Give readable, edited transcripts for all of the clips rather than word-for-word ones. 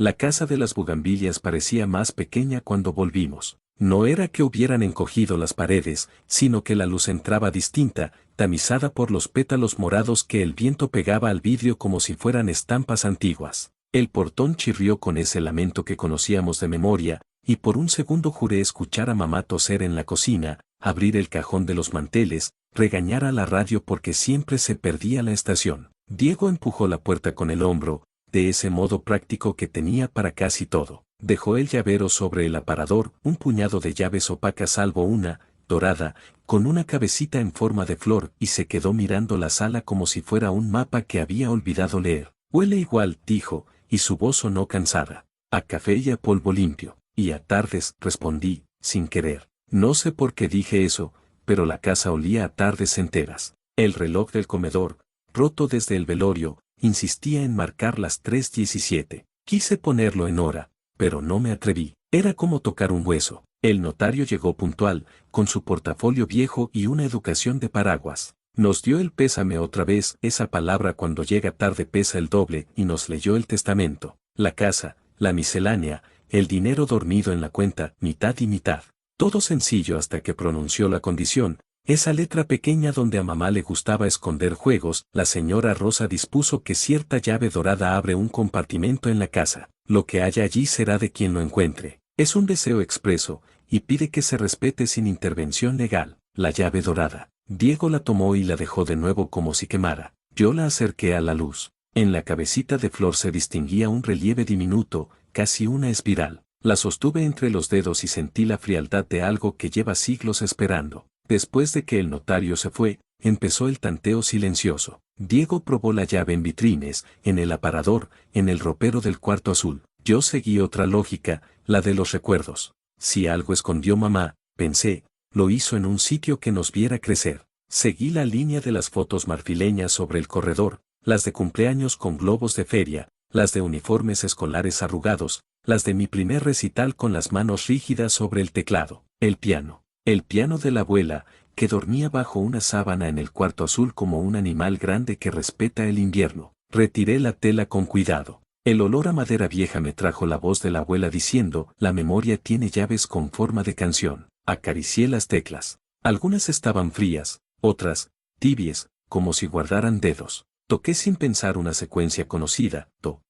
La casa de las bugambilias parecía más pequeña cuando volvimos. No era que hubieran encogido las paredes, sino que la luz entraba distinta, tamizada por los pétalos morados que el viento pegaba al vidrio como si fueran estampas antiguas. El portón chirrió con ese lamento que conocíamos de memoria, y por un segundo juré escuchar a mamá toser en la cocina, abrir el cajón de los manteles, regañar a la radio porque siempre se perdía la estación. Diego empujó la puerta con el hombro, de ese modo práctico que tenía para casi todo. Dejó el llavero sobre el aparador, un puñado de llaves opacas salvo una, dorada, con una cabecita en forma de flor, y se quedó mirando la sala como si fuera un mapa que había olvidado leer. Huele igual, dijo, y su voz sonó cansada. A café y a polvo limpio. Y a tardes, respondí, sin querer. No sé por qué dije eso, pero la casa olía a tardes enteras. El reloj del comedor, roto desde el velorio, insistía en marcar las 3:17. Quise ponerlo en hora, pero no me atreví. Era como tocar un hueso. El notario llegó puntual, con su portafolio viejo y una educación de paraguas. Nos dio el pésame otra vez, esa palabra cuando llega tarde pesa el doble, y nos leyó el testamento, la casa, la miscelánea, el dinero dormido en la cuenta, mitad y mitad. Todo sencillo hasta que pronunció la condición, esa letra pequeña donde a mamá le gustaba esconder juegos. La señora Rosa dispuso que cierta llave dorada abre un compartimento en la casa. Lo que haya allí será de quien lo encuentre. Es un deseo expreso, y pide que se respete sin intervención legal. La llave dorada. Diego la tomó y la dejó de nuevo como si quemara. Yo la acerqué a la luz. En la cabecita de flor se distinguía un relieve diminuto, casi una espiral. La sostuve entre los dedos y sentí la frialdad de algo que lleva siglos esperando. Después de que el notario se fue, empezó el tanteo silencioso. Diego probó la llave en vitrines, en el aparador, en el ropero del cuarto azul. Yo seguí otra lógica, la de los recuerdos. Si algo escondió mamá, pensé, lo hizo en un sitio que nos viera crecer. Seguí la línea de las fotos marfileñas sobre el corredor, las de cumpleaños con globos de feria, las de uniformes escolares arrugados, las de mi primer recital con las manos rígidas sobre el teclado, el piano de la abuela, que dormía bajo una sábana en el cuarto azul como un animal grande que respeta el invierno. Retiré la tela con cuidado. El olor a madera vieja me trajo la voz de la abuela diciendo, la memoria tiene llaves con forma de canción. Acaricié las teclas. Algunas estaban frías, otras, tibias, como si guardaran dedos. Toqué sin pensar una secuencia conocida, do,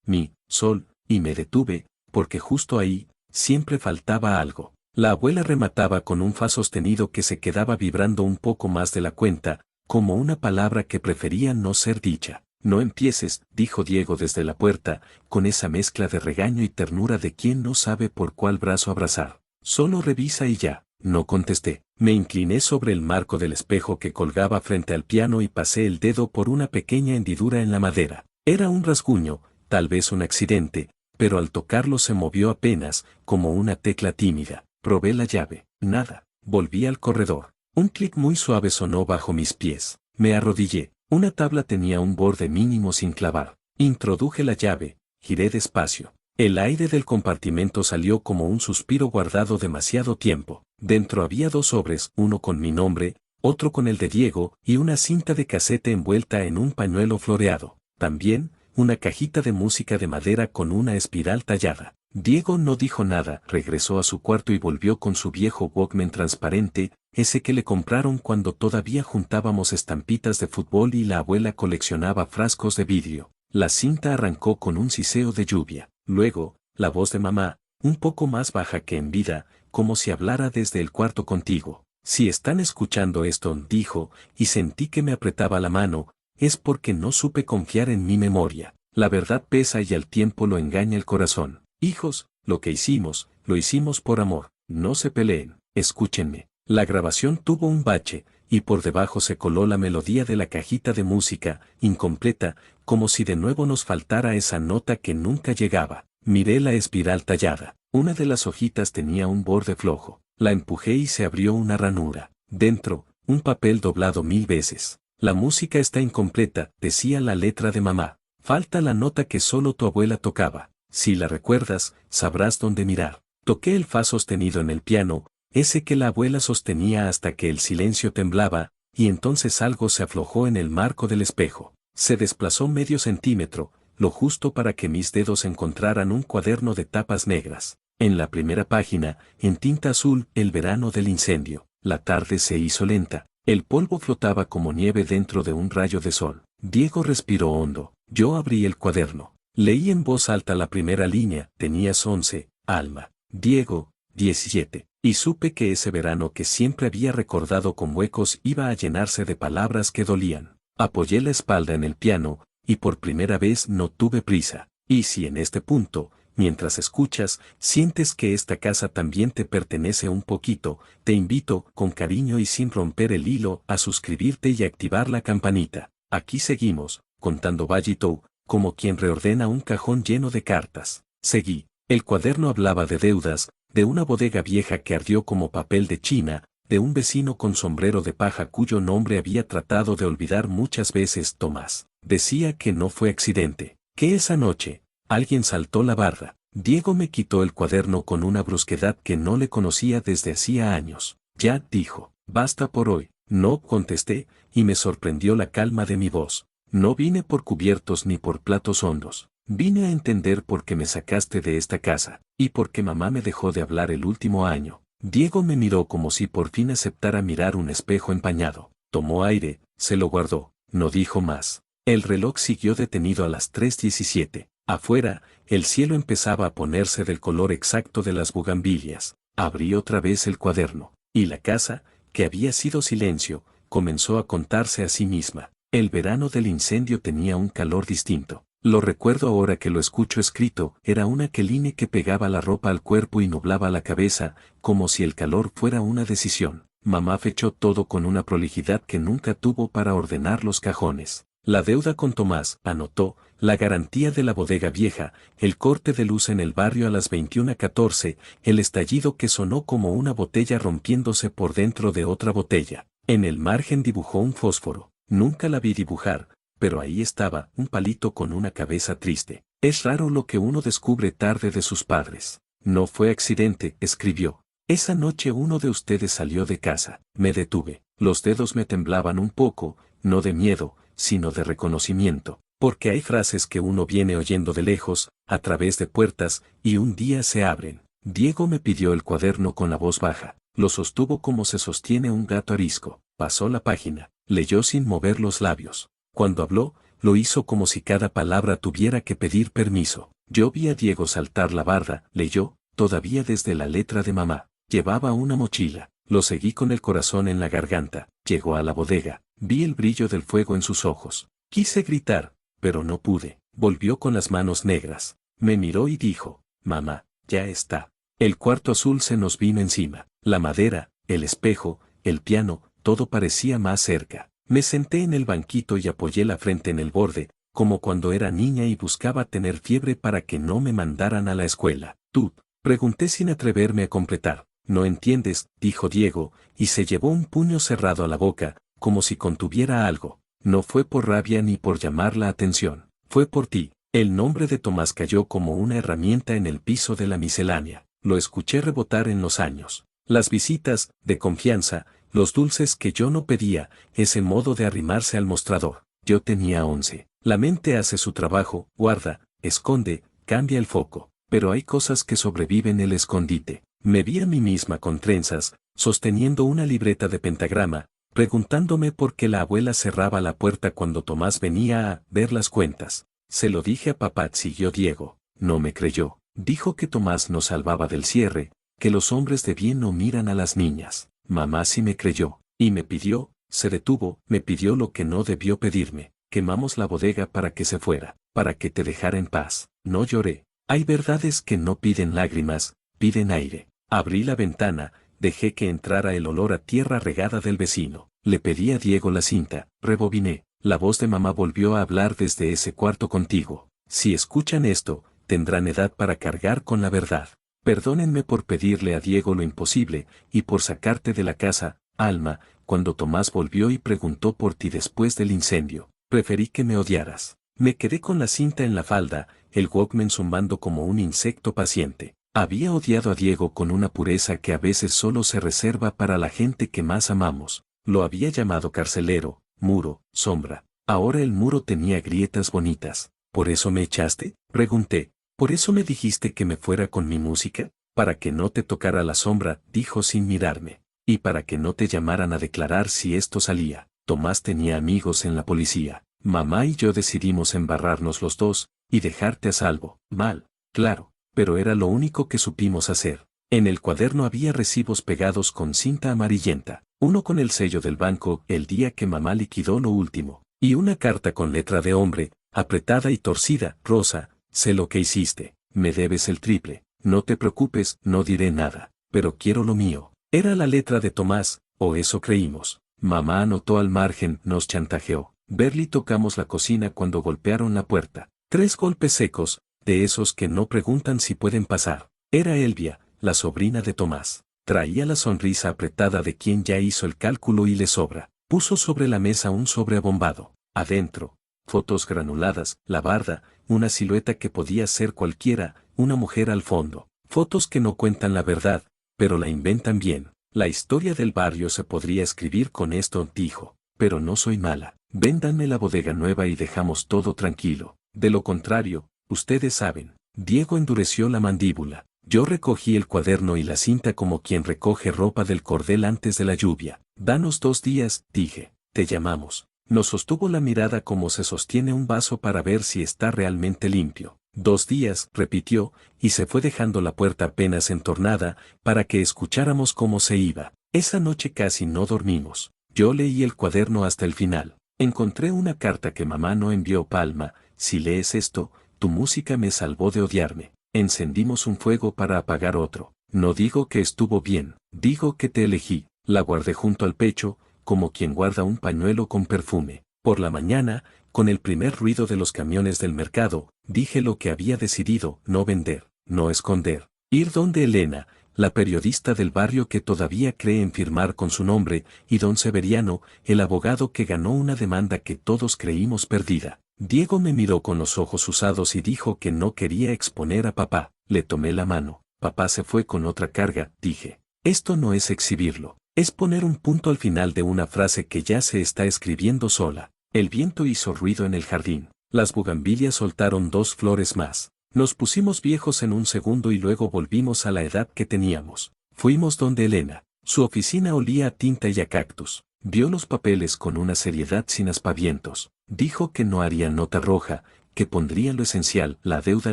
mi, sol, y me detuve, porque justo ahí, siempre faltaba algo. La abuela remataba con un fa sostenido que se quedaba vibrando un poco más de la cuenta, como una palabra que prefería no ser dicha. No empieces, dijo Diego desde la puerta, con esa mezcla de regaño y ternura de quien no sabe por cuál brazo abrazar. Solo revisa y ya. No contesté. Me incliné sobre el marco del espejo que colgaba frente al piano y pasé el dedo por una pequeña hendidura en la madera. Era un rasguño, tal vez un accidente, pero al tocarlo se movió apenas, como una tecla tímida. Probé la llave. Nada. Volví al corredor. Un clic muy suave sonó bajo mis pies. Me arrodillé. Una tabla tenía un borde mínimo sin clavar. Introduje la llave. Giré despacio. El aire del compartimento salió como un suspiro guardado demasiado tiempo. Dentro había 2 sobres, uno con mi nombre, otro con el de Diego, y una cinta de casete envuelta en un pañuelo floreado. También, una cajita de música de madera con una espiral tallada. Diego no dijo nada, regresó a su cuarto y volvió con su viejo Walkman transparente, ese que le compraron cuando todavía juntábamos estampitas de fútbol y la abuela coleccionaba frascos de vidrio. La cinta arrancó con un siseo de lluvia. Luego, la voz de mamá, un poco más baja que en vida, como si hablara desde el cuarto contiguo. Si están escuchando esto, dijo, y sentí que me apretaba la mano, es porque no supe confiar en mi memoria. La verdad pesa y al tiempo lo engaña el corazón. Hijos, lo que hicimos, lo hicimos por amor. No se peleen, escúchenme. La grabación tuvo un bache, y por debajo se coló la melodía de la cajita de música, incompleta, como si de nuevo nos faltara esa nota que nunca llegaba. Miré la espiral tallada. Una de las hojitas tenía un borde flojo. La empujé y se abrió una ranura. Dentro, un papel doblado 1000 veces. La música está incompleta, decía la letra de mamá. Falta la nota que solo tu abuela tocaba. Si la recuerdas, sabrás dónde mirar. Toqué el fa sostenido en el piano, ese que la abuela sostenía hasta que el silencio temblaba, y entonces algo se aflojó en el marco del espejo. Se desplazó medio centímetro, lo justo para que mis dedos encontraran un cuaderno de tapas negras. En la primera página, en tinta azul, el verano del incendio. La tarde se hizo lenta. El polvo flotaba como nieve dentro de un rayo de sol. Diego respiró hondo. Yo abrí el cuaderno. Leí en voz alta la primera línea. Tenías 11, Alma. Diego, 17. Y supe que ese verano que siempre había recordado con huecos iba a llenarse de palabras que dolían. Apoyé la espalda en el piano, y por primera vez no tuve prisa. Y si en este punto, mientras escuchas, sientes que esta casa también te pertenece un poquito, te invito, con cariño y sin romper el hilo, a suscribirte y activar la campanita. Aquí seguimos, contando Ballito, como quien reordena un cajón lleno de cartas. Seguí. El cuaderno hablaba de deudas, de una bodega vieja que ardió como papel de China, de un vecino con sombrero de paja cuyo nombre había tratado de olvidar muchas veces. Tomás. Decía que no fue accidente, que esa noche, alguien saltó la barda. Diego me quitó el cuaderno con una brusquedad que no le conocía desde hacía años. Ya, dijo, basta por hoy. No, contesté, y me sorprendió la calma de mi voz. No vine por cubiertos ni por platos hondos. Vine a entender por qué me sacaste de esta casa, y por qué mamá me dejó de hablar el último año. Diego me miró como si por fin aceptara mirar un espejo empañado. Tomó aire, se lo guardó, no dijo más. El reloj siguió detenido a las 3:17. Afuera, el cielo empezaba a ponerse del color exacto de las bugambilias. Abrí otra vez el cuaderno, y la casa, que había sido silencio, comenzó a contarse a sí misma. El verano del incendio tenía un calor distinto. Lo recuerdo ahora que lo escucho escrito, era una queline que pegaba la ropa al cuerpo y nublaba la cabeza, como si el calor fuera una decisión. Mamá fechó todo con una prolijidad que nunca tuvo para ordenar los cajones. La deuda con Tomás, anotó, la garantía de la bodega vieja, el corte de luz en el barrio a las 21:14, el estallido que sonó como una botella rompiéndose por dentro de otra botella. En el margen dibujó un fósforo. Nunca la vi dibujar, pero ahí estaba, un palito con una cabeza triste. Es raro lo que uno descubre tarde de sus padres. No fue accidente, escribió. Esa noche uno de ustedes salió de casa. Me detuve. Los dedos me temblaban un poco, no de miedo, sino de reconocimiento, porque hay frases que uno viene oyendo de lejos, a través de puertas, y un día se abren. Diego me pidió el cuaderno con la voz baja. Lo sostuvo como se sostiene un gato arisco. Pasó la página. Leyó sin mover los labios. Cuando habló, lo hizo como si cada palabra tuviera que pedir permiso. Yo vi a Diego saltar la barda, leyó, todavía desde la letra de mamá. Llevaba una mochila. Lo seguí con el corazón en la garganta. Llegó a la bodega. Vi el brillo del fuego en sus ojos. Quise gritar, pero no pude. Volvió con las manos negras. Me miró y dijo, mamá, ya está. El cuarto azul se nos vino encima. La madera, el espejo, el piano, todo parecía más cerca. Me senté en el banquito y apoyé la frente en el borde, como cuando era niña y buscaba tener fiebre para que no me mandaran a la escuela. Tú, pregunté sin atreverme a completar. No entiendes, dijo Diego, y se llevó un puño cerrado a la boca, como si contuviera algo. No fue por rabia ni por llamar la atención. Fue por ti. El nombre de Tomás cayó como una herramienta en el piso de la miscelánea. Lo escuché rebotar en los años. Las visitas, de confianza, los dulces que yo no pedía, ese modo de arrimarse al mostrador. Yo tenía 11. La mente hace su trabajo, guarda, esconde, cambia el foco. Pero hay cosas que sobreviven el escondite. Me vi a mí misma con trenzas, sosteniendo una libreta de pentagrama, preguntándome por qué la abuela cerraba la puerta cuando Tomás venía a ver las cuentas. Se lo dije a papá, siguió Diego. No me creyó. Dijo que Tomás nos salvaba del cierre, que los hombres de bien no miran a las niñas. Mamá sí me creyó, y me pidió, se detuvo, me pidió lo que no debió pedirme. Quemamos la bodega para que se fuera, para que te dejara en paz. No lloré. Hay verdades que no piden lágrimas, piden aire. Abrí la ventana, dejé que entrara el olor a tierra regada del vecino. Le pedí a Diego la cinta, rebobiné. La voz de mamá volvió a hablar desde ese cuarto contigo. Si escuchan esto, tendrán edad para cargar con la verdad. Perdónenme por pedirle a Diego lo imposible, y por sacarte de la casa, Alma, cuando Tomás volvió y preguntó por ti después del incendio. Preferí que me odiaras. Me quedé con la cinta en la falda, el Walkman zumbando como un insecto paciente. Había odiado a Diego con una pureza que a veces solo se reserva para la gente que más amamos. Lo había llamado carcelero, muro, sombra. Ahora el muro tenía grietas bonitas. ¿Por eso me echaste? Pregunté. ¿Por eso me dijiste que me fuera con mi música? Para que no te tocara la sombra, dijo sin mirarme. Y para que no te llamaran a declarar si esto salía. Tomás tenía amigos en la policía. Mamá y yo decidimos embarrarnos los dos y dejarte a salvo. Mal, claro, pero era lo único que supimos hacer. En el cuaderno había recibos pegados con cinta amarillenta, uno con el sello del banco el día que mamá liquidó lo último, y una carta con letra de hombre, apretada y torcida. Rosa, sé lo que hiciste, me debes el triple, no te preocupes, no diré nada, pero quiero lo mío. Era la letra de Tomás, o eso creímos. Mamá anotó al margen, nos chantajeó. Berly tocamos la cocina cuando golpearon la puerta. 3 golpes secos, de esos que no preguntan si pueden pasar. Era Elvia, la sobrina de Tomás. Traía la sonrisa apretada de quien ya hizo el cálculo y le sobra. Puso sobre la mesa un sobre abombado. Adentro, fotos granuladas, la barda, una silueta que podía ser cualquiera, una mujer al fondo. Fotos que no cuentan la verdad, pero la inventan bien. La historia del barrio se podría escribir con esto, dijo. Pero no soy mala. Véndanme la bodega nueva y dejamos todo tranquilo. De lo contrario, ustedes saben. Diego endureció la mandíbula. Yo recogí el cuaderno y la cinta como quien recoge ropa del cordel antes de la lluvia. Danos 2 días, dije. Te llamamos. Nos sostuvo la mirada como se sostiene un vaso para ver si está realmente limpio. 2 días, repitió, y se fue dejando la puerta apenas entornada, para que escucháramos cómo se iba. Esa noche casi no dormimos. Yo leí el cuaderno hasta el final. Encontré una carta que mamá no envió. Palma, si lees esto, tu música me salvó de odiarme. Encendimos un fuego para apagar otro. No digo que estuvo bien, digo que te elegí. La guardé junto al pecho, como quien guarda un pañuelo con perfume. Por la mañana, con el primer ruido de los camiones del mercado, dije lo que había decidido: no vender, no esconder. Ir donde Elena, la periodista del barrio que todavía cree en firmar con su nombre, y don Severiano, el abogado que ganó una demanda que todos creímos perdida. Diego me miró con los ojos usados y dijo que no quería exponer a papá. Le tomé la mano. Papá se fue con otra carga, dije. Esto no es exhibirlo, es poner un punto al final de una frase que ya se está escribiendo sola. El viento hizo ruido en el jardín. Las bugambilias soltaron 2 flores más. Nos pusimos viejos en un segundo y luego volvimos a la edad que teníamos. Fuimos donde Elena. Su oficina olía a tinta y a cactus. Vio los papeles con una seriedad sin aspavientos. Dijo que no haría nota roja, que pondría lo esencial: la deuda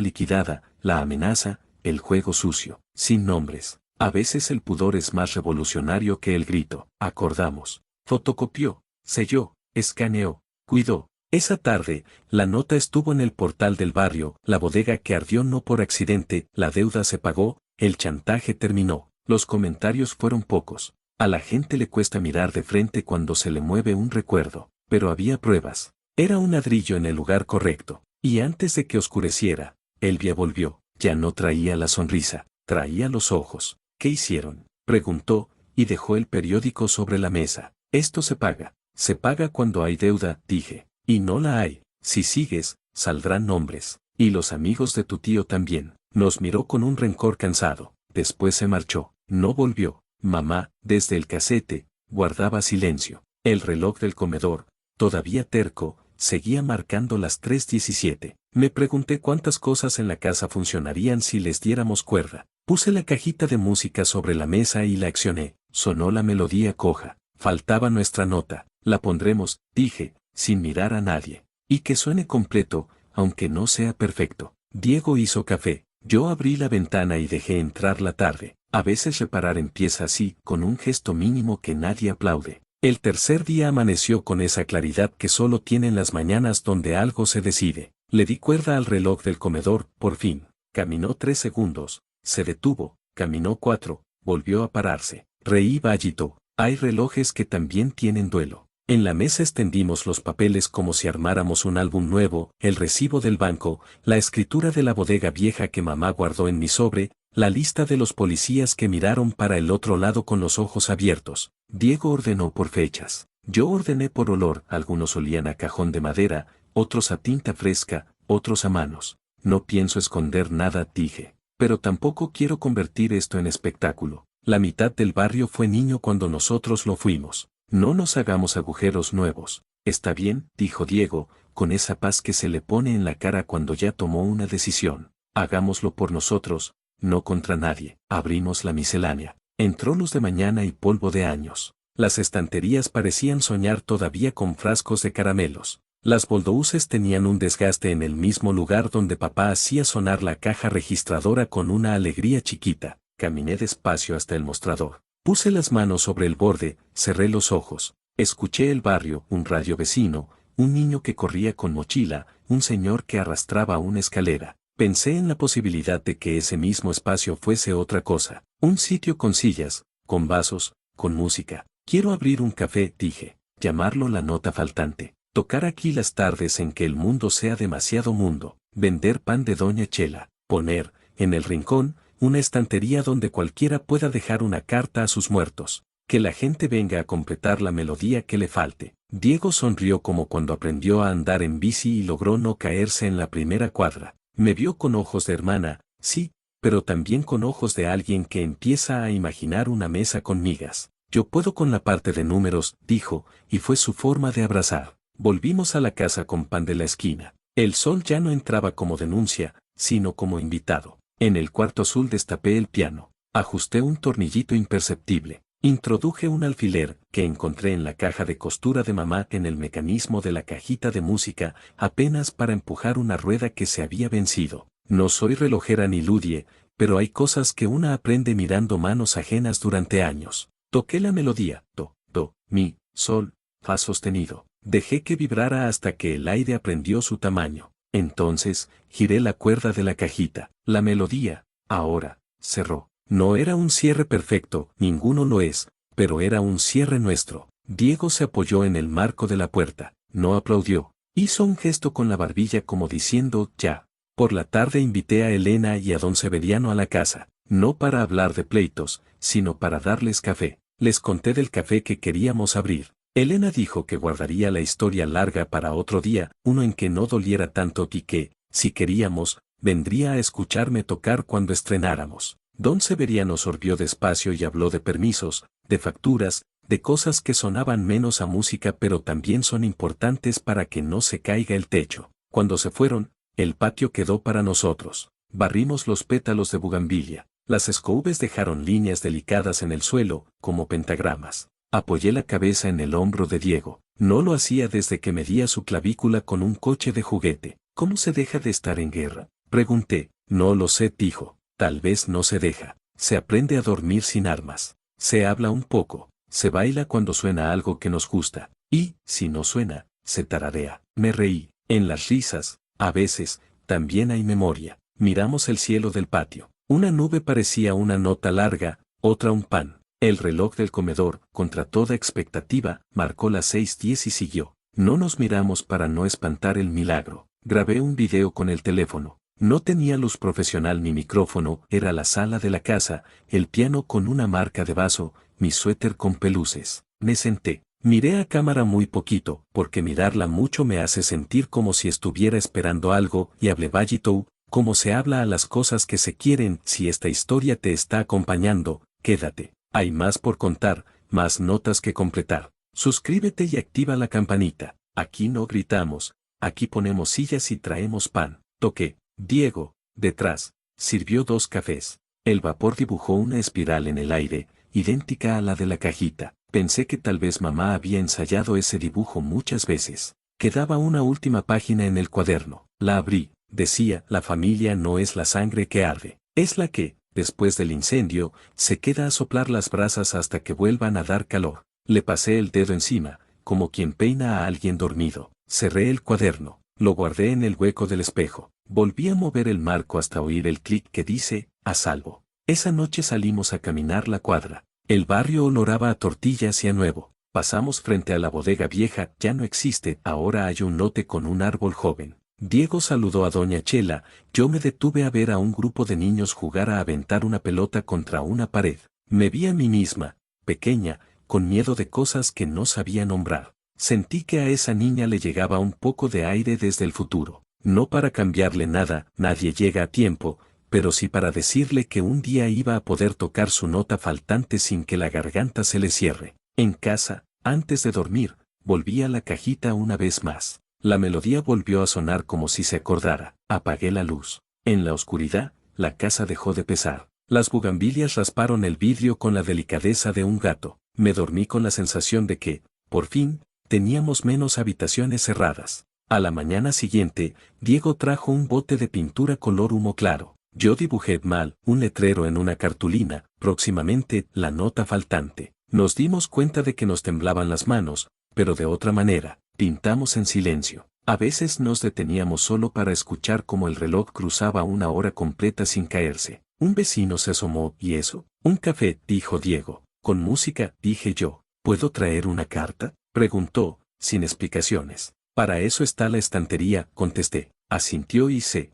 liquidada, la amenaza, el juego sucio, sin nombres. A veces el pudor es más revolucionario que el grito. Acordamos. Fotocopió, selló, escaneó, cuidó. Esa tarde, la nota estuvo en el portal del barrio. La bodega que ardió no por accidente, la deuda se pagó, el chantaje terminó. Los comentarios fueron pocos. A la gente le cuesta mirar de frente cuando se le mueve un recuerdo, pero había pruebas. Era un ladrillo en el lugar correcto. Y antes de que oscureciera, Elvia volvió. Ya no traía la sonrisa, traía los ojos. ¿Qué hicieron?, preguntó, y dejó el periódico sobre la mesa. Esto se paga. Se paga cuando hay deuda, dije. Y no la hay. Si sigues, saldrán nombres. Y los amigos de tu tío también. Nos miró con un rencor cansado. Después se marchó. No volvió. Mamá, desde el casete, guardaba silencio. El reloj del comedor, todavía terco, seguía marcando las 3:17. Me pregunté cuántas cosas en la casa funcionarían si les diéramos cuerda. Puse la cajita de música sobre la mesa y la accioné. Sonó la melodía coja. Faltaba nuestra nota. La pondremos, dije, sin mirar a nadie. Y que suene completo, aunque no sea perfecto. Diego hizo café. Yo abrí la ventana y dejé entrar la tarde. A veces reparar empieza así, con un gesto mínimo que nadie aplaude. El tercer día amaneció con esa claridad que solo tienen las mañanas donde algo se decide. Le di cuerda al reloj del comedor, por fin. Caminó 3 segundos. Se detuvo, caminó 4, volvió a pararse. Reí bajito. Hay relojes que también tienen duelo. En la mesa extendimos los papeles como si armáramos un álbum nuevo: el recibo del banco, la escritura de la bodega vieja que mamá guardó en mi sobre, la lista de los policías que miraron para el otro lado con los ojos abiertos. Diego ordenó por fechas. Yo ordené por olor. Algunos olían a cajón de madera, otros a tinta fresca, otros a manos. No pienso esconder nada, dije. Pero tampoco quiero convertir esto en espectáculo. La mitad del barrio fue niño cuando nosotros lo fuimos. No nos hagamos agujeros nuevos. Está bien, dijo Diego, con esa paz que se le pone en la cara cuando ya tomó una decisión. Hagámoslo por nosotros, no contra nadie. Abrimos la miscelánea. Entró luz de mañana y polvo de años. Las estanterías parecían soñar todavía con frascos de caramelos. Las bulldouzes tenían un desgaste en el mismo lugar donde papá hacía sonar la caja registradora con una alegría chiquita. Caminé despacio hasta el mostrador. Puse las manos sobre el borde, cerré los ojos. Escuché el barrio, un radio vecino, un niño que corría con mochila, un señor que arrastraba una escalera. Pensé en la posibilidad de que ese mismo espacio fuese otra cosa. Un sitio con sillas, con vasos, con música. Quiero abrir un café, dije. Llamarlo la nota faltante. Tocar aquí las tardes en que el mundo sea demasiado mundo. Vender pan de Doña Chela. Poner, en el rincón, una estantería donde cualquiera pueda dejar una carta a sus muertos. Que la gente venga a completar la melodía que le falte. Diego sonrió como cuando aprendió a andar en bici y logró no caerse en la primera cuadra. Me vio con ojos de hermana, sí, pero también con ojos de alguien que empieza a imaginar una mesa con migas. Yo puedo con la parte de números, dijo, y fue su forma de abrazar. Volvimos a la casa con pan de la esquina. El sol ya no entraba como denuncia, sino como invitado. En el cuarto azul destapé el piano. Ajusté un tornillito imperceptible. Introduje un alfiler que encontré en la caja de costura de mamá en el mecanismo de la cajita de música, apenas para empujar una rueda que se había vencido. No soy relojera ni ludie, pero hay cosas que una aprende mirando manos ajenas durante años. Toqué la melodía, do, mi, sol, fa sostenido. Dejé que vibrara hasta que el aire aprendió su tamaño. Entonces, giré la cuerda de la cajita. La melodía, ahora, cerró. No era un cierre perfecto, ninguno lo es, pero era un cierre nuestro. Diego se apoyó en el marco de la puerta, no aplaudió. Hizo un gesto con la barbilla como diciendo, ya. Por la tarde invité a Elena y a don Severiano a la casa, no para hablar de pleitos, sino para darles café. Les conté del café que queríamos abrir. Elena dijo que guardaría la historia larga para otro día, uno en que no doliera tanto y que, si queríamos, vendría a escucharme tocar cuando estrenáramos. Don Severiano sorbió despacio y habló de permisos, de facturas, de cosas que sonaban menos a música pero también son importantes para que no se caiga el techo. Cuando se fueron, el patio quedó para nosotros. Barrimos los pétalos de bugambilia. Las escoubes dejaron líneas delicadas en el suelo, como pentagramas. Apoyé la cabeza en el hombro de Diego. No lo hacía desde que medía su clavícula con un coche de juguete. ¿Cómo se deja de estar en guerra? Pregunté. No lo sé, dijo. Tal vez no se deja. Se aprende a dormir sin armas. Se habla un poco. Se baila cuando suena algo que nos gusta. Y, si no suena, se tararea. Me reí. En las risas, a veces, también hay memoria. Miramos el cielo del patio. Una nube parecía una nota larga, otra un pan. El reloj del comedor, contra toda expectativa, marcó las 6:10 y siguió. No nos miramos para no espantar el milagro. Grabé un video con el teléfono. No tenía luz profesional ni micrófono, era la sala de la casa, el piano con una marca de vaso, mi suéter con peluces. Me senté. Miré a cámara muy poquito, porque mirarla mucho me hace sentir como si estuviera esperando algo, y hablé bajito, como se habla a las cosas que se quieren. Si esta historia te está acompañando, quédate. Hay más por contar, más notas que completar. Suscríbete y activa la campanita. Aquí no gritamos, aquí ponemos sillas y traemos pan. Toqué. Diego, detrás, sirvió 2 cafés. El vapor dibujó una espiral en el aire, idéntica a la de la cajita. Pensé que tal vez mamá había ensayado ese dibujo muchas veces. Quedaba una última página en el cuaderno. La abrí. Decía, la familia no es la sangre que arde, es la que, después del incendio, se queda a soplar las brasas hasta que vuelvan a dar calor. Le pasé el dedo encima, como quien peina a alguien dormido. Cerré el cuaderno, lo guardé en el hueco del espejo. Volví a mover el marco hasta oír el clic que dice, a salvo. Esa noche salimos a caminar la cuadra. El barrio oloraba a tortillas y a nuevo. Pasamos frente a la bodega vieja, ya no existe, ahora hay un lote con un árbol joven. Diego saludó a Doña Chela, yo me detuve a ver a un grupo de niños jugar a aventar una pelota contra una pared. Me vi a mí misma, pequeña, con miedo de cosas que no sabía nombrar. Sentí que a esa niña le llegaba un poco de aire desde el futuro. No para cambiarle nada, nadie llega a tiempo, pero sí para decirle que un día iba a poder tocar su nota faltante sin que la garganta se le cierre. En casa, antes de dormir, volví a la cajita una vez más. La melodía volvió a sonar como si se acordara. Apagué la luz. En la oscuridad, la casa dejó de pesar. Las bugambilias rasparon el vidrio con la delicadeza de un gato. Me dormí con la sensación de que, por fin, teníamos menos habitaciones cerradas. A la mañana siguiente, Diego trajo un bote de pintura color humo claro. Yo dibujé mal un letrero en una cartulina, próximamente la nota faltante. Nos dimos cuenta de que nos temblaban las manos, pero de otra manera, pintamos en silencio. A veces nos deteníamos solo para escuchar cómo el reloj cruzaba una hora completa sin caerse. Un vecino se asomó. ¿Y eso? Un café, dijo Diego. Con música, dije yo. ¿Puedo traer una carta? Preguntó, sin explicaciones. Para eso está la estantería, contesté. Asintió y se